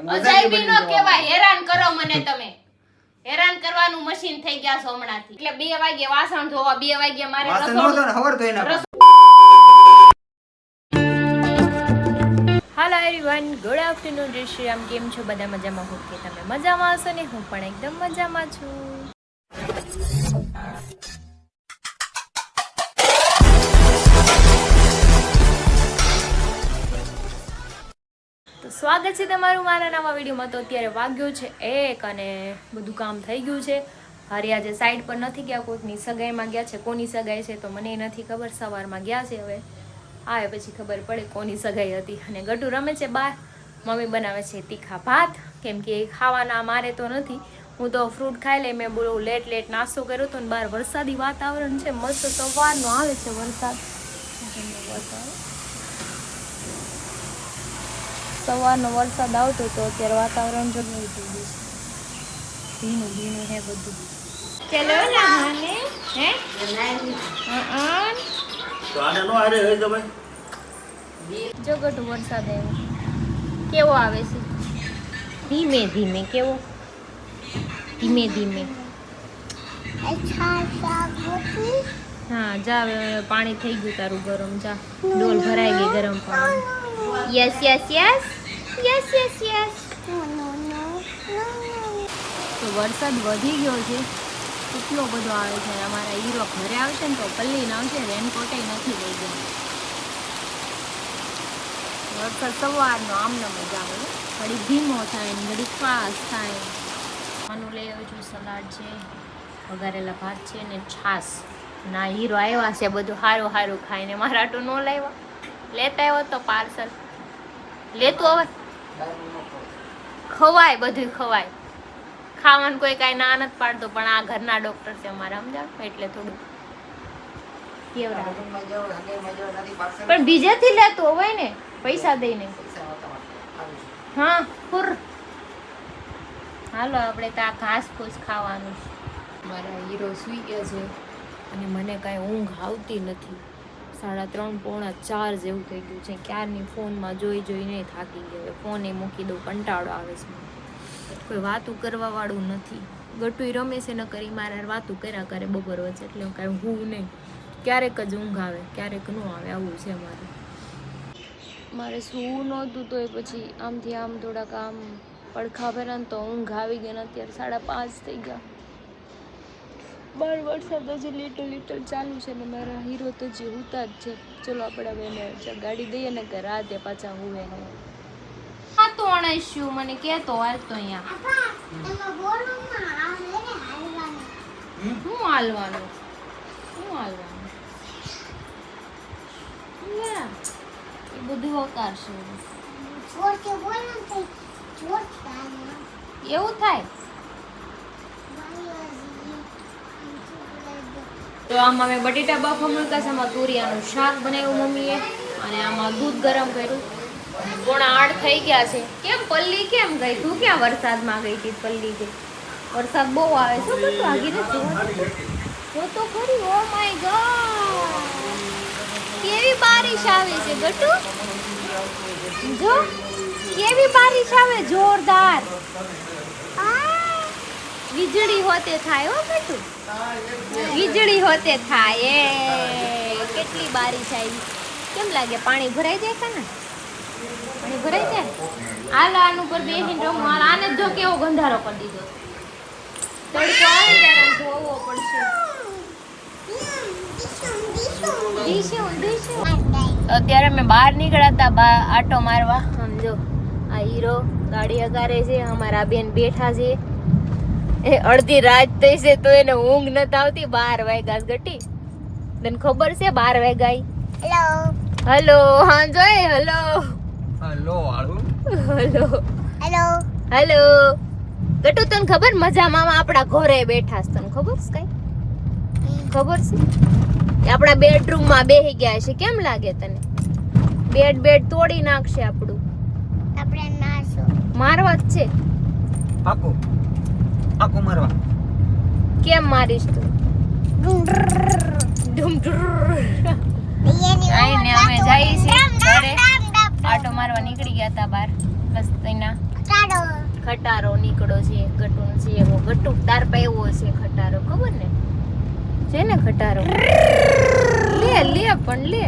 અજાયબી નો કહેવાય, હેરાન કરો મને તમે. હેરાન કરવાનું મશીન થઈ ગયા છો હમણાંથી. એટલે 2 વાગે વાસણ ધોવા, 2 વાગે મારે હાલો એવરીવન, ગુડ આફ્ટરનૂન, જય શ્રી રામ. કેમ છો બધા? મજામાં? હું કે તમે મજામાં હશો ને? હું પણ એકદમ મજામાં છું. તો સ્વાગત છે તમારું મારા નવા વિડીયોમાં. તો અત્યારે વાગ્યો છે 1 અને બધું કામ થઈ ગયું છે. હરી આજે સાઈડ પર નથી ગયા, કોઈકની સગાઈમાં ગયા છે. કોની સગાઈ છે તો મને નથી ખબર. સવારમાં ગયા છે, હવે આવે પછી ખબર પડે કોની સગાઈ હતી. અને ગટુ રમે છે બહાર, મમ્મી બનાવે છે તીખા ભાત, કેમ કે ખાવાના મારે તો નથી. હું તો ફ્રૂટ ખાઈ લઈ. મેં બહુ લેટ નાસ્તો કર્યો હતો ને બહાર વરસાદી વાતાવરણ છે, મસ્ત સવારનો આવે છે વરસાદ. સવારનો વરસાદ આવતો તો અત્યારે વાતાવરણ જો નહીં થઈ ગયું છે, ભીનું હે બધું. ચલો નહાને હે જો ગટુ વરસાદ આવ્યો, કેવો આવે છે? ધીમે ધીમે. કેવો? ધીમે ધીમે. હા જા, પાણી થઈ ગયું તારું ગરમ. જા, ડોલ ભરાઈ ગઈ ગરમ પાણી. Yes yes yes yes yes yes. તો વરસાદ વધી ગયો છે, કેટલો બધો આવે છે. અમારા હીરો ઘરે આવશે ને તો પલ્લીને આવશે, રેનકોટે નથી લઈ ગયા. વરસાદ સવારનો આમનામ જ આવે, ઘડી ધીમો થાય ને ઘડી ફાસ્ટ થાય. આનું લઈ આવ્યું છું, સલાડ છે, વઘારેલા ભાત છે ને છાશ. ના હીરો આવ્યા છે બધું સારું ખાઈને. મારા આટું ન લાવ્યા, લેતા આવ્યો તો પાર્સલ લેતું. હવે ખવાય, બધું ખવાય. ખાવાનું કોઈ કાંઈ ના નથી પાડતો, પણ આ ઘરના ડોક્ટર છે અમારા, સમજાવ એટલે થોડું પણ બીજેથી લેતું હોય ને, પૈસા દઈને. હા ફુર. હાલો આપણે તો આ ઘાસ ફૂસ ખાવાનું. મારા હીરો સૂઈ ગયા છે અને મને કાંઈ ઊંઘ આવતી નથી. 3:30 પોણા 4 જેવું થઈ ગયું છે. ક્યારની ફોનમાં જોઈને થાકી ગયો. ફોન એ મૂકી દઉં, કંટાળો આવે છે. કોઈ વાતું કરવા વાળું નથી. ગટુય રમે છે ન કરી મારે વાતું કર્યા કરે બપોર વચ્ચે, એટલે હું કાંઈ હું નહીં. ક્યારેક જ ઊંઘ આવે, ક્યારેક ન આવે, આવું છે મારે સૂવું નહોતું તો એ પછી આમથી આમ થોડાક આમ પડખા ભર્યા ને તો ઊંઘ આવી ગઈ ને અત્યારે 5:30 થઈ ગયા. બાર વરસાદ હજી લીટલ ચાલુ છે ને મારા હીરો તો જે ઉતા જ છે. ચલો આપણે હવે એને ગાડી દઈએ ને કે રાતે પાછા હુવે ને. હા તો અણાઈશું મને કહેતો હાલ તો અહીંયા શું હાલવાનું એ બધું વકારશે. એવું થાય તો આમાં મેં બટેટા બાફા મૂક્યા છે, આમાં તુરિયાનું શાક બનાવ્યું મમ્મીએ, અને આમાં દૂધ ગરમ કર્યું. 7:45 થઈ ગયા છે. કેમ પલ્લી કેમ ગઈ? તું ક્યાં વરસાદમાં ગઈ હતી? પલ્લી ગઈ. વરસાદ બહુ આવે છે. બધું આગીને જો તો ખરી. ઓ માય ગોડ, કેવી બારિશ આવે છે ગટુ. જો કેવી બારિશ આવે, જોરદાર. વીજળી હોતે થાય હો ગટુ, વીજળી હોતે થાય. એ કેટલી બારિશ આવી. કેમ લાગે? પાણી ભરાઈ જાય કે ને? પાણી ભરાઈ જાય. હાલ આનું પર બેસીને રમવા. આને જો કેવો ગંધારો કરી દીધો. તડકો આવે ત્યારે ધોવો પડશે. અત્યારે અમે બહાર નીકળ્યા હતા આટો મારવા. સમજો આ હીરો ગાડી અગારે છે, અમારા બેન બેઠા છે. એ અડધી રાત થઈ છે તો એને ઊંઘ નથી આવતી. 12 વાગ્યા ગટી, તને ખબર છે? 12 વાગ્યા. હેલો હા જોઈ. હેલો ગટુ તને ખબર? મજામાં આપણા ઘરે બેઠા છે, તને ખબર છે? કઈ ખબર છે? આપણા બેડરૂમમાં બેસી ગયા છે. કેમ લાગે તને? બેડ તોડી નાખશે આપણું. આપણે મારવા જ છે. આકો મારવા. કેમ મારીશ તું? અમે જઈએ છીએ ઘરે. આટો મારવા નીકળી ગયા હતા બહાર. બસ તઈના ખટારો નીકળો છે ગટુનો છે એવો ગટુ તાર પા એવો છે ખટારો ખબર ને છે ને ખટારો લે પણ લે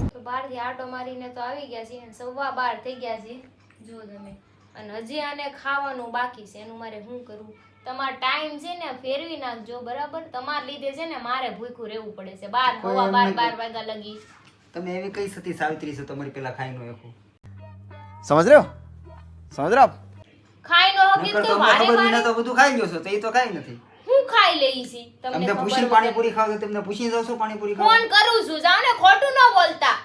તો બહારથી આટો મારીને તો આવી ગયા છે 12:15 થઈ ગયા છે જો તમે અને હજી આને ખાવાનું બાકી છે એનું મારે શું કરવું તમારો ટાઈમ છે ને ફેરવી નાખજો બરાબર તમાર લીધે છે ને મારે ભૂખ્યું રહેવું પડે છે 12 વાગ્યા લગી તમે એવી કઈ સતી સાવિત્રી છો તમારી પેલા ખાઈ નો એકો समझ रहे हो ખાઈ નો હકી તો મારે મારે તો બધું ખાઈ ગયો છો તો એ તો ખાઈ નથી હું ખાઈ લઈ છી તમને પૂછી પાણીપુરી ખાવ તો તમને પૂછી જાવ છો પાણીપુરી ખાવ ફોન કરું છું જાવ ને ખોટું ન બોલતા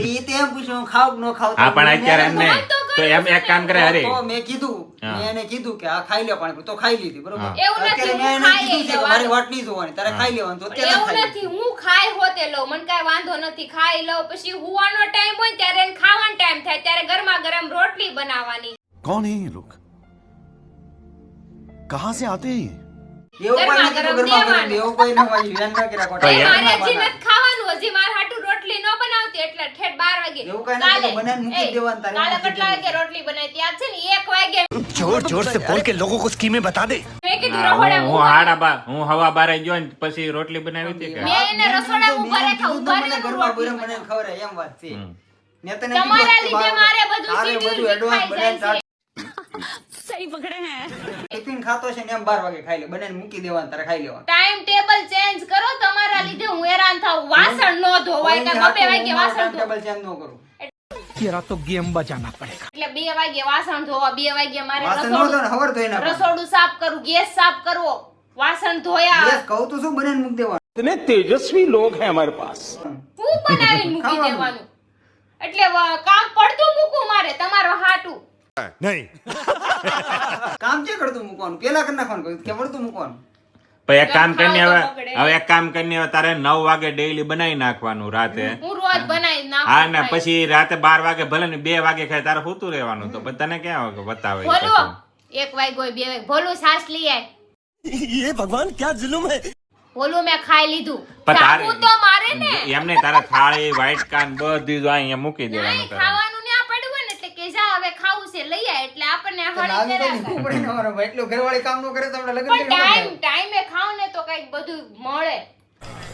ઈ તે પૂછ્યું ખાવ ન ખાવ આ પણ અત્યારે એમ નહીં તો એમ એક કામ કરે અરે તો મેં એને કીધું કે આ ખાઈ લે પાણીપુરી તો ખાઈ લીધી બરોબર એવું નથી હું ખાઈ કે મારી વાટ નહીં જોવાની તારે ખાઈ લેવાનું તો અત્યારે એવું ખાઈ નથી હું ખાઈ હોતે લો મને કાઈ વાંધો નથી ખાઈ લઉં પછી હુવાનો ટાઈમ હોય ત્યારે એને ખાવાનો ટાઈમ થાય ત્યારે ગરમા ગરમ રોટલી બનાવવાની कौन है ये लोग कहाँ से आते हैं એવું કોઈ નથી તો ઘરમાં ગરમ એવું કોઈ ન હોય વેન ના કર્યા કોટા મારે હજી નથી ખાવાનું હજી માર હાટુ રોટલી ન બનાવતી એટલે ઠેઠ 12 વાગે એવું કઈ નથી તો બનાવીને મૂકી દેવાનું તારે કાલે કેટલા વાગે રોટલી બનાવી ત્યાં છે ને 1 વાગે जोर जोर से बोल के लोगों को स्कीमें बता दे મેં કીધું રહોડા હું હાડા બા હું હવા બારે ગયો ને પછી રોટલી બનાવી હતી કે મેં એને રસોડા ઉભા રાખ્યા ઉભા મને રહીને ઘરમાં રોટલી ગરમ મને ખવરે એમ વાત છે મેં તને તમારા લીધે મારે બધું સીધું એડવાન્સ ખાઈ જાય બનાવી છે सही पकड़े हैं ટિફિન ખાતો છે ને એમ 12 વાગે ખાઈ લે બનાવીને મૂકી દેવાનું તારે ખાઈ લેવાનું ટાઈમ ટેબલ ચેન્જ કરો તમારા લીધે હું હેરાન થાઉં વાસણ નો ધોવાય કે 2 વાગે વાસણ ધો ટેબલ ચેન્જ ન કરું तेरा तो गेम बजाना पड़ेगा એટલે 2 વાગે વાસણ ધોવા 2 વાગે મારે વાસણ નો ધોને હવાર ધોઈ નાખ રસોડું સાફ કરું ગેસ સાફ કરવો વાસણ ધોયા યસ કહું તો શું બનાવીને મૂકી દેવાનું इतने तेजस्वी लोग हैं हमारे पास હું બનાવીને મૂકી દેવાનું એટલે કામ પડતું મૂકું મારે તમારો હાટું नहीं કામ કે કરતું મૂકવાનું પેલા કરી નાખવાનું કે વળતું મૂકવાનું પછી એક કામ કરીને ખાવ તો હવે બગડે. હવે એક કામ કરીને હવે તારે 9 વાગે ડેઈલી બનાવી નાખવાનું રાતે હું રોજ બનાવી નાખું હા ને ભાઈ. પછી રાતે 12 વાગે ભલે ને 2 વાગે ખાય તારે હોતું રહેવાનું તો પછી તને ક્યાં બતાવે ઈ ભોલું પછી? 1 વાગ્યો 2 વાગ્યો ભોલું સાસ લઈ આય ये भगवान क्या जुल्म है ભોલું મેં ખાઈ લીધું પણ સાબુ તો મારે ને એમ નહીં તારા થાળી વાઈટ કાન બધી જો અહીંયા મૂકી દેવાનું નહીં તારે ખાવાનું ને આ પડ્યું હોય ને એટલે કે જા હવે ખાવું છે લઈ આય એટલે આપણને હળી લાવી તો ફેરા નીકળવું પડે ને અમારો ભાઈ એટલું ઘરવાળી કામ નો કરે તો આપણે લગ્ન પણ કરી ટાઈમે ખાવ ને તો કઈક બધું મળે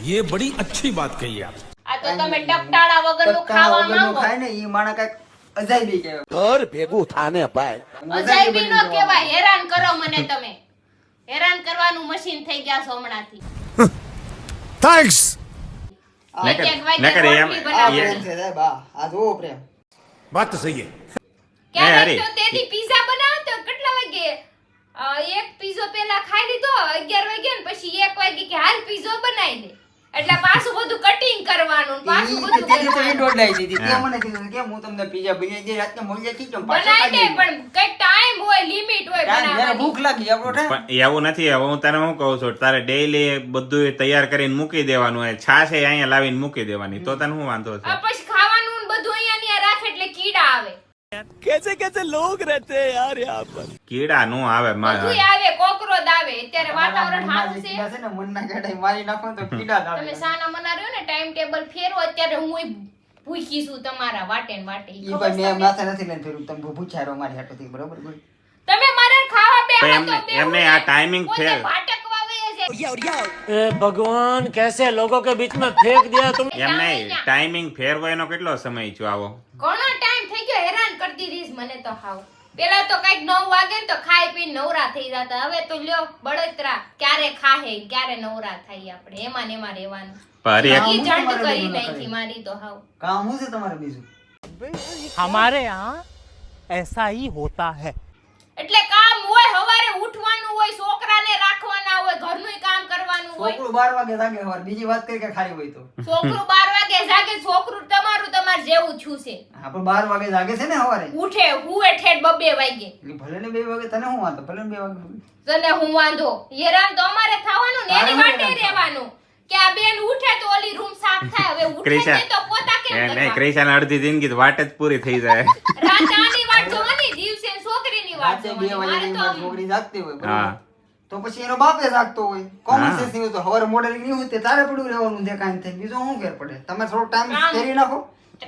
ये बड़ी अच्छी बात कही आप આ તો તમે ટપટાળા વગરનું ખાવા માંગો ખાય ને ઈ માણા કઈક અજાયબી કહેવાય घर भेगू थाने पाए અજાયબી નો કહેવાય હેરાન કરો મને તમે હેરાન કરવાનું મશીન થઈ ગયા છો હમણાંથી थैंक्स એક એક વાગે નકર એમ- રોટલી આ બનાવવાની. પ્રેમ છે સાહેબ આ જુઓ પ્રેમ बात तो सही है ક્યારેક હરી. તો તેથી પીઝા બનાવો તો કેટલા વાગે એક પીઝો પેલા ખાઈ લીધો 11 વાગે ને પછી 1 વાગે કે હાલ પીઝો બનાવી દે એટલે પાછું બધું કટિંગ કરવાનું ને પાછું બધું તેથી તો એ કરવાનું. દોડલાઈ દીધી તે મને કીધું કે હું તમને પીઝા બની જે રાતને મોલ્યા થી કેમ પાછા બનાવી દે કાઢી પણ કઈ ટાઈમ હોય લિમિટ હોય જ્યારે બનાવવાની ભૂખ લાગી આપણો ટાઈમ પણ એવું નથી હવે હું તને શું કહું છું તારે ડેઈલી બધું તૈયાર કરીને મૂકી દેવાનું હોય છાશ એ અહીંયા લાવીને મૂકી દેવાની તો તને શું વાંધો છે આ પછી ખાવાનું ને બધું અહીંયા ને રાખે એટલે કીડા આવે कैसे कैसे लोग रहते हैं यार यहाँ पर કીડા નું આવે બધું આવે કોકરોચ આવે અત્યારે વાતાવરણ સારું છે કીડા છે ને મનના કાંઠે મારી નાખો ને તો કીડા જ આવે. તમે સાના મના રહ્યો ને ટાઈમ ટેબલ ફેરવો અત્યારે હું ભૂખી છું તમારા વાટે ને વાટે ઈ ઈ ખબર ભાઈ મેં છે? માથે નથી લઈને ફેરવું તમે પૂછ્યા રહો મારી હાટોથી બરોબર કોઈ તમે મારે ખાવા બે પણ હાથો એમને- બેહો એમને ને. આ timing પોતે ફેર. ભાટકવા વયા જાય. भगवान कैसे लोगों के बीच में फेंक दिया तुम એમ નહીં ટાઈમિંગ ફેરવો એનો કેટલો સમય છો આવો ઘણો ટાઈમ થઈ ગયો હેરાન કરતી રહીશ મને તો હાવ પેલા તો કઈક 9 વાગે ને તો ખાઈ પીને નવરા થઈ જતા હવે તો લ્યો બળતરા ક્યારે ખાહે ક્યારે નવરા થાય આપણે એમાં ને એમાં રહેવાનું પર એક ઈ જંડ કરી નાખી મારી તો હાવ કામ શું છે તમારે બીજું हमारे यहाँ ऐसा ही होता है એટલે કામ હોય હવારે ઉઠવાનું હોય છોકરાને રાખવાના હોય ઘરનું કામ કરવાનું હોય છોકરું 12 વાગે જાગે સવારે બીજી વાત કરી કે ખાલી હોય તો છોકરું 12 વાગે જાગે છોકરું તમાર જેવું છું છે હા પણ 12 વાગે જાગે છે ને સવારે ઉઠે હુએ ઠેઠ 2 વાગે એટલે ભલે ને 2 વાગે તને શું વાંધો ભલે ને 2 વાગે તને હું વાંધો હેરાન તો અમારે થવાનું ને એની માટે રહેવાનું કે આ બેન ઉઠે તો ઓલી રૂમ સાફ થાય હવે ઉઠે ક્રિશા. નહીં તો પોતા કેમ નહીં કરવા ક્રિશાને અડધી જિંદગી તો વાટ જ પૂરી થઈ જાય રાત આની વાટ જોવાની દિવસે છોકરીની વાટ રાતે 2 જોવાની મારે વાગે તો છોકરી જાગતી હોય હા બરોબર તો પછી એનો બાપે જાગતો હોય કોમન હા. સેન્સ નહીં હોય તો સવારે મોડેલિંગ નહીં હોય તે તારે પડ્યું રહેવાનું જે કાંઈ થાય બીજું શું ફેર પડે તમે થોડો ટાઈમ કામ. ફેરી નાખો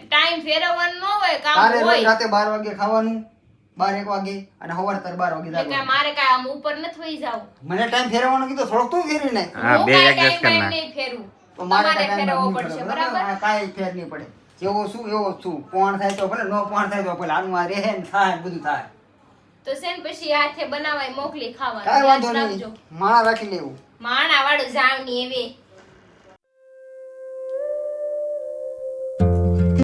ટાઈમ ફેરવવાનો ન હોય કામ તારે રોજ હોય રાતે 12 વાગે ખાવાનું 12-1 વાગે અને સવારે તારે 12 વાગે એટલે કે જાગવાનું. મારે કાંઈ આમ ઉપર નથી વહી જાવ મને ટાઈમ ફેરવવાનો કીધો, થોડોક તું ફેરવી નાખ. હા, હું બે કાંઈ adjust કરી time નાખ. નહીં ફેરવું તો મારે તમારે કાંઈ ફેરવવો નહીં પડશે ફેરવો, બરાબર હા, કાંઈ ફેર નહીં પડે. જેવો છું એવો જ છું. પોણ થાય તો ભલે, નો પોણ થાય તો ભલે. આનું આ રહે ને થાય ને બધું થાય. તો સેન પછી હાથે બનાવાય મોકલી ખાવાનું કાંઈ યાદ વાંધો રાખજો નહીં. માણા રાખી લેવું. માણા વાળું જાવની એવી